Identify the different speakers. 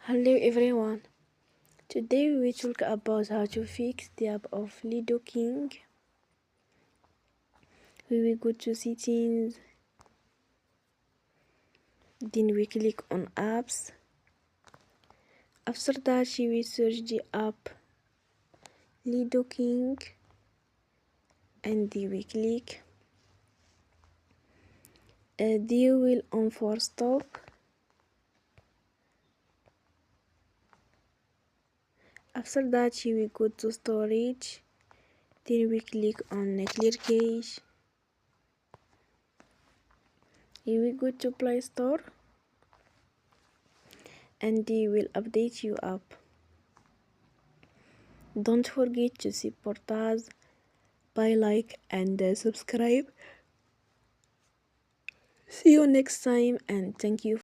Speaker 1: Hello everyone. Today we talk about how to fix the app of Lido King. We will go to settings, then we click on apps. After that we will search the app Lido King and then we click. They will on for stop. After that we will go to storage, then we click on clear cache. Here we go to Play Store and they will update you app. Don't forget to support us by like and subscribe. See you next time and thank you.